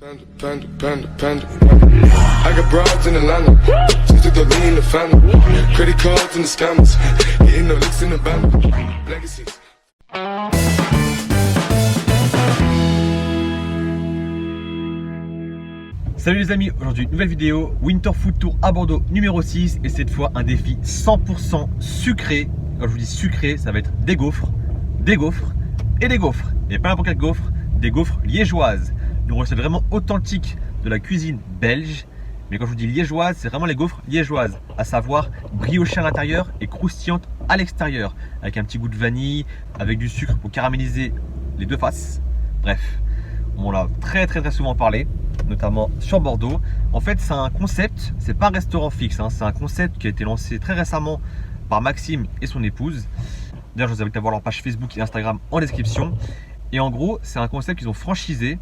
I got broads in Atlanta, just to throw me in the family. Credit cards and the scammers, hitting the licks in the band. Legacies. Salut les amis, aujourd'hui nouvelle vidéo, Winter Food Tour à Bordeaux numéro 6 et cette fois un défi 100% sucré. Quand je vous dis sucré, ça va être des gaufres et des gaufres. Et pas n'importe quel gaufre, des gaufres liégeoises. Une recette vraiment authentique de la cuisine belge. Mais quand je vous dis liégeoise, c'est vraiment les gaufres liégeoises, à savoir briochées à l'intérieur et croustillantes à l'extérieur, avec un petit goût de vanille, avec du sucre pour caraméliser les deux faces. Bref, on l'a très souvent parlé, notamment sur Bordeaux. En fait, c'est un concept, c'est pas un restaurant fixe, hein, c'est un concept qui a été lancé très récemment par Maxime et son épouse. D'ailleurs, je vous invite à voir leur page Facebook et Instagram en description. Et en gros, c'est un concept qu'ils ont franchisé,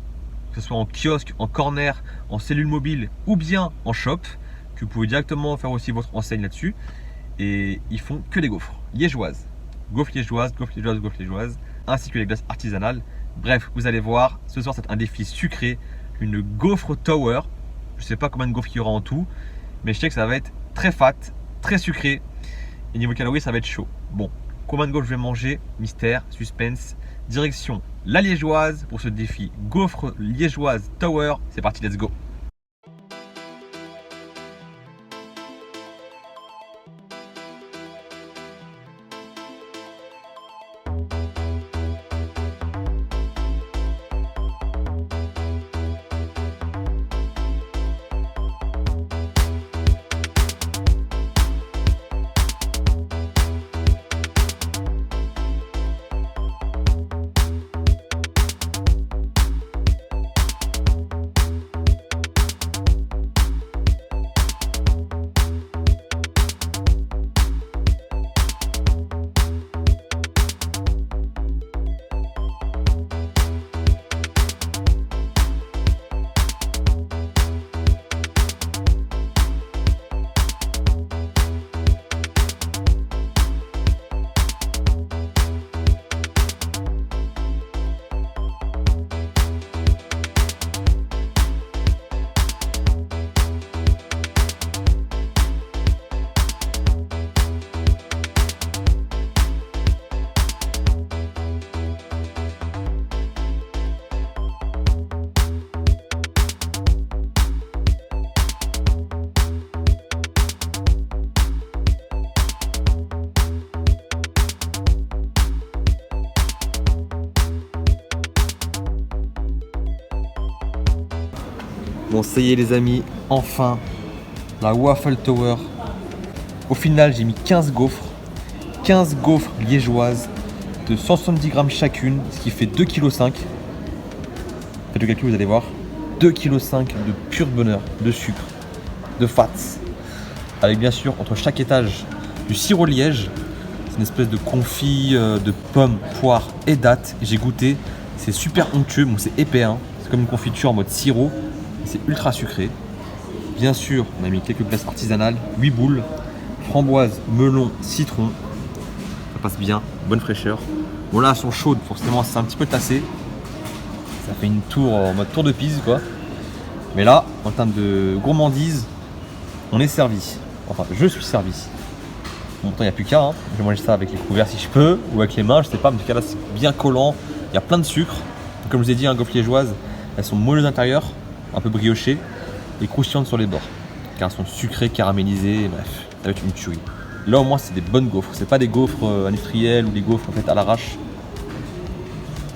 que ce soit en kiosque, en corner, en cellule mobile ou bien en shop, que vous pouvez directement faire aussi votre enseigne là-dessus. Et ils font que des gaufres liégeoises. Gaufres liégeoises, ainsi que les glaces artisanales. Bref, vous allez voir, ce soir c'est un défi sucré, une gaufre tower. Je ne sais pas combien de gaufres il y aura en tout, mais je sais que ça va être très fat, très sucré. Et niveau calories, ça va être chaud. Bon, combien de gaufres je vais manger? Mystère, suspense. Direction la liégeoise pour ce défi gaufre liégeoise tower. C'est parti, let's go. Bon, ça y est les amis, enfin la Waffle Tower. Au final, j'ai mis 15 gaufres liégeoises de 170 grammes chacune, ce qui fait 2,5 kg. Faites le calcul, vous allez voir. 2,5 kg de pur bonheur, de sucre, de fats. Avec bien sûr, entre chaque étage, du sirop liège. C'est une espèce de confit de pommes, poires et dattes. J'ai goûté, c'est super onctueux, bon c'est épais, hein. C'est comme une confiture en mode sirop. C'est ultra sucré. Bien sûr, on a mis quelques glaces artisanales, 8 boules, framboise, melon, citron. Ça passe bien, bonne fraîcheur. Bon là, elles sont chaudes, forcément, c'est un petit peu tassé. Ça fait une tour en mode tour de Pise, quoi. Mais là, en termes de gourmandise, on est servi. Enfin, je suis servi. Bon, il n'y a plus qu'à. Hein. Je vais manger ça avec les couverts si je peux, ou avec les mains, je sais pas. Mais en tout cas, là, c'est bien collant. Il y a plein de sucre. Comme je vous ai dit, gaufres liégeoises, elles sont moelleuses d'intérieur, un peu briochées et croustillantes sur les bords, car elles sont sucrées, caramélisées, bref, ça va être une tuerie. Là au moins c'est des bonnes gaufres, c'est pas des gaufres industrielles ou des gaufres en fait à l'arrache.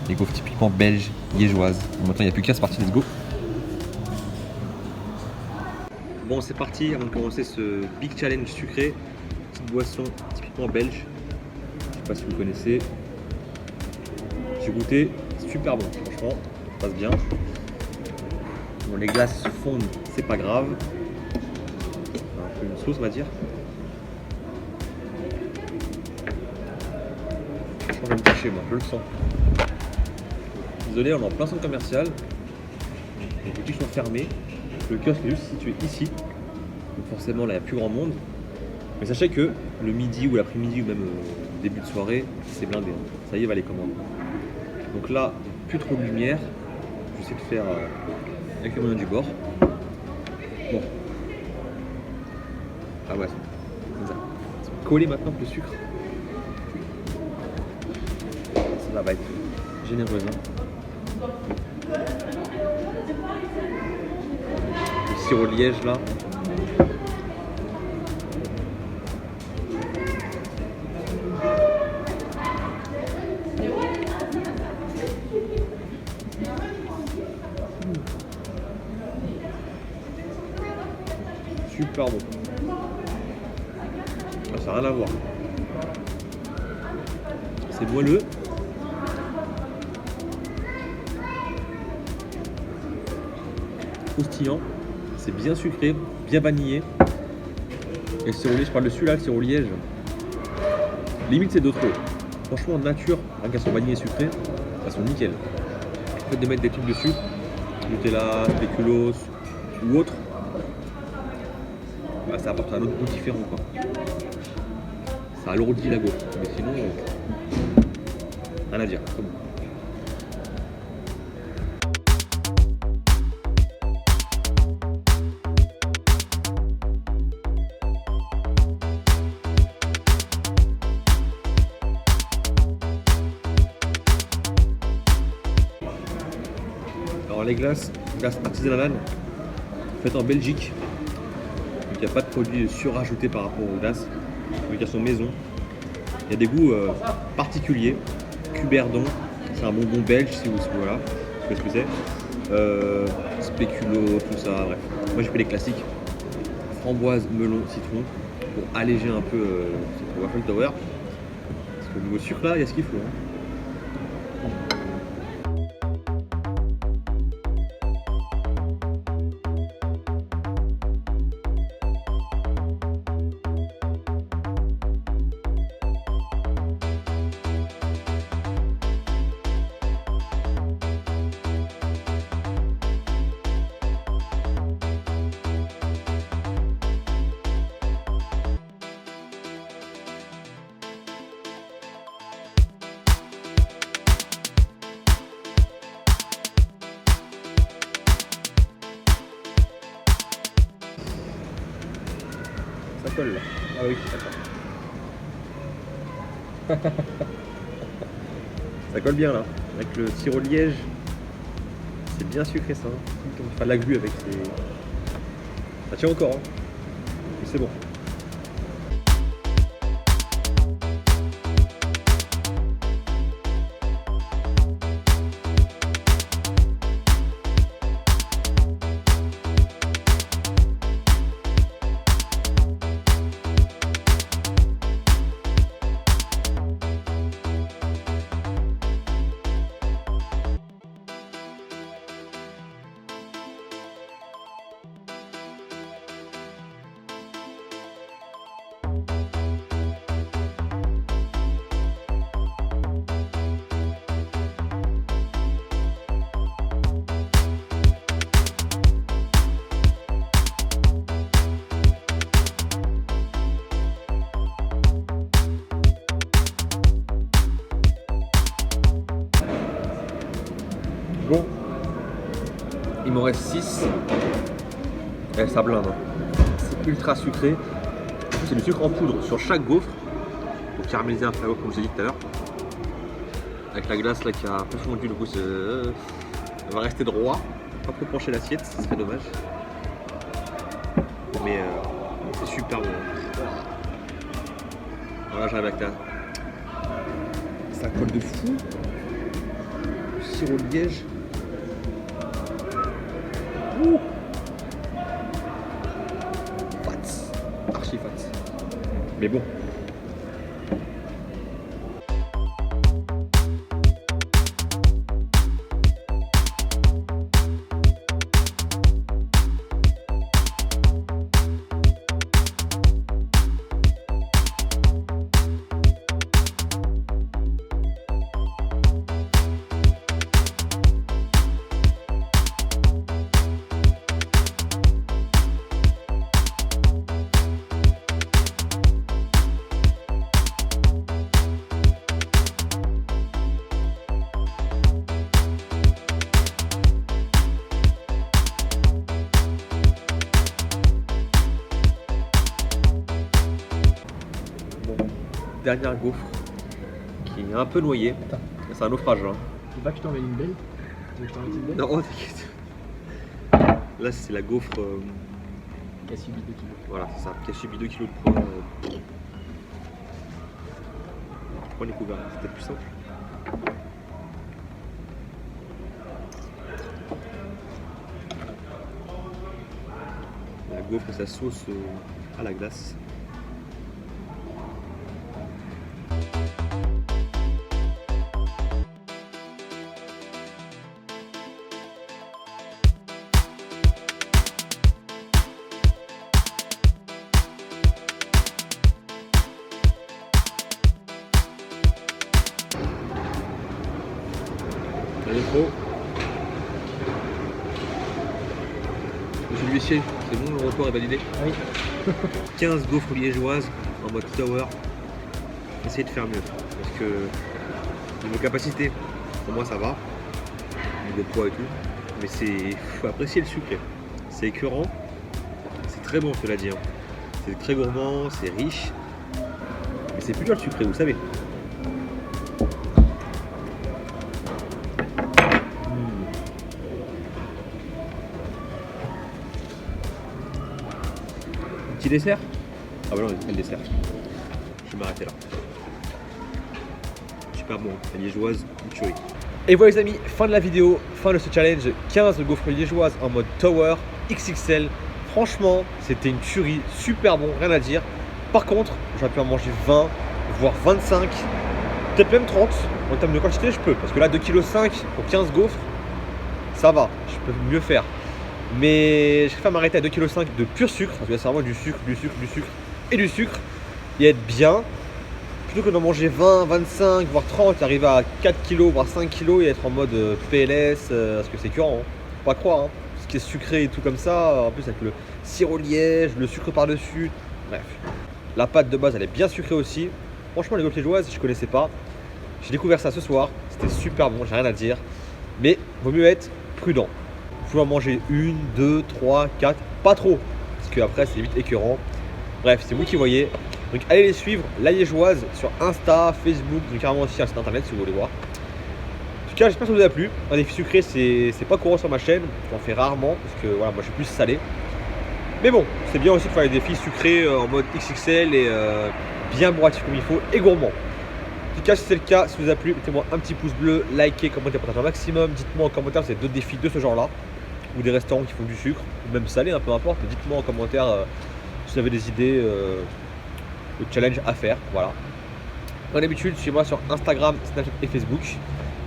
Des gaufres typiquement belges, liégeoises. Bon, maintenant il n'y a plus qu'à, c'est parti, let's go. Bon c'est parti, avant de commencer ce big challenge sucré, petite boisson typiquement belge, je sais pas si vous connaissez. J'ai goûté, super bon, franchement, ça passe bien. Bon, les glaces se fondent, c'est pas grave. Un peu une sauce, on va dire. Je vais me cacher, moi, je le sens. Désolé, on est en plein centre commercial. Les boutiques sont fermées. Le kiosque est juste situé ici. Donc forcément, là, il n'y a plus grand monde. Mais sachez que le midi ou l'après-midi ou même début de soirée, c'est blindé. Ça y est, va les commandes. Donc là, plus trop de lumière. J'essaie de faire avec le moyen du bord. Bon. Ah ouais, c'est collé maintenant avec le sucre. Ça va être généreuse. Hein. Le sirop de liège là. Super bon. Ah, ça n'a rien à voir. C'est moelleux. Croustillant. C'est bien sucré, bien vanillé. Et le sirop liège, je parle de celui-là, le sirop liège. Limite c'est d'autres. Franchement en nature, rien qu'à son vanillé sucré, ça sont nickel. En fait de mettre des trucs dessus, Nutella, spéculoos ou autre, bah, ça apporte un autre goût différent quoi. Ça alourdit la gaufre, mais sinon, rien à dire. C'est bon. Alors les glaces artisanales faites en Belgique, donc il n'y a pas de produits surajoutés par rapport aux glaces, donc elles sont maison. Il y a des goûts particuliers, cuberdon, c'est un bonbon belge si vous voilà, je sais pas ce que c'est, spéculoos, tout ça, bref. Moi j'ai fait les classiques, framboise, melon, citron, pour alléger un peu ce waffle tower, parce que au niveau sucre là, il y a ce qu'il faut. Hein. Ça colle là. Ah oui, d'accord. Ça colle bien là. Avec le sirop de liège. C'est bien sucré ça. Enfin la glu avec ses. Ça tient encore hein. Mais c'est bon. Bon, il m'en reste 6. Et ça blinde. Hein. C'est ultra sucré. C'est du sucre en poudre sur chaque gaufre pour caraméliser un peu la gaufre comme je l'ai dit tout à l'heure. Avec la glace là qui a un peu fondu, du coup ça va rester droit. Pas trop pencher l'assiette, ce serait dommage. Mais c'est super bon. Voilà, j'arrive avec la. Ça colle de fou. Le sirop de liège. Ouh. Fat. Archi fat. Mais bon. dernière gaufre qui est un peu noyée. C'est un naufrage. Hein. Tu veux pas que je t'envoie une belle? Tu veux que je t'envoie une petite belle? Non, t'inquiète. Là, c'est la gaufre. Qui a subi 2 kilos. Voilà, c'est ça. Qui a subi 2 kilos de poids. Prends les couverts, c'est peut-être plus simple. La gaufre et sa sauce à la glace. L'info. Monsieur l'huissier, c'est bon, le report est validé? Oui. 15 gaufres liégeoises en mode tower. Essayez de faire mieux. Parce que niveau capacité, pour moi ça va. Niveau poids et tout. Mais faut apprécier le sucré. C'est écœurant. C'est très bon, cela dit. Hein. C'est très gourmand, c'est riche. Mais c'est plus dur le sucré, vous savez. Petit dessert? Ah bah non, il y a le dessert. Je vais m'arrêter là. Super bon, la liégeoise, une tuerie. Et voilà les amis, fin de la vidéo, fin de ce challenge. 15 gaufres liégeoises en mode Tower XXL. Franchement, c'était une tuerie, super bon, rien à dire. Par contre, j'aurais pu en manger 20, voire 25, peut-être même 30. En termes de quantité, je peux. Parce que là, 2,5 kg pour 15 gaufres, ça va, je peux mieux faire. Mais je préfère m'arrêter à 2,5 kg de pur sucre, parce que là c'est vraiment du sucre et du sucre, et être bien, plutôt que d'en manger 20, 25, voire 30, arriver à 4 kg, voire 5 kg et être en mode PLS, parce que c'est écœurant, hein. Faut pas croire, hein. Ce qui est sucré et tout comme ça, en plus avec le sirop liège, le sucre par-dessus, bref. La pâte de base elle est bien sucrée aussi, franchement les gaufres liégeoises je connaissais pas, j'ai découvert ça ce soir, c'était super bon, j'ai rien à dire, mais vaut mieux être prudent. Il faut en manger 1, 2, 3, 4, pas trop, parce que après c'est vite écœurant. Bref, c'est vous qui voyez. Donc allez les suivre, la liégeoise sur Insta, Facebook, donc carrément aussi un site internet si vous voulez voir. En tout cas, j'espère que ça vous a plu. Un défi sucré, c'est pas courant sur ma chaîne, j'en fais rarement, parce que voilà, moi je suis plus salé. Mais bon, c'est bien aussi de faire des défis sucrés en mode XXL et bien bourratif comme il faut et gourmand. En tout cas, si c'est le cas, si ça vous a plu, mettez-moi un petit pouce bleu, likez, commentez, partagez un maximum. Dites-moi en commentaire si vous avez d'autres défis de ce genre-là, ou des restaurants qui font du sucre, ou même salé, peu importe. Dites-moi en commentaire si vous avez des idées de challenge à faire. Voilà. Comme d'habitude, suivez-moi sur Instagram, Snapchat et Facebook.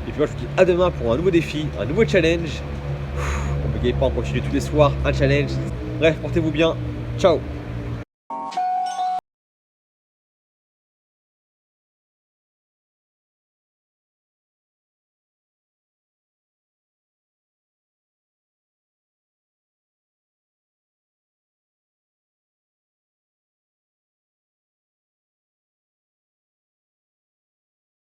Et puis moi, je vous dis à demain pour un nouveau défi, un nouveau challenge. On ne bégaye pas, on continue tous les soirs un challenge. Bref, portez-vous bien. Ciao.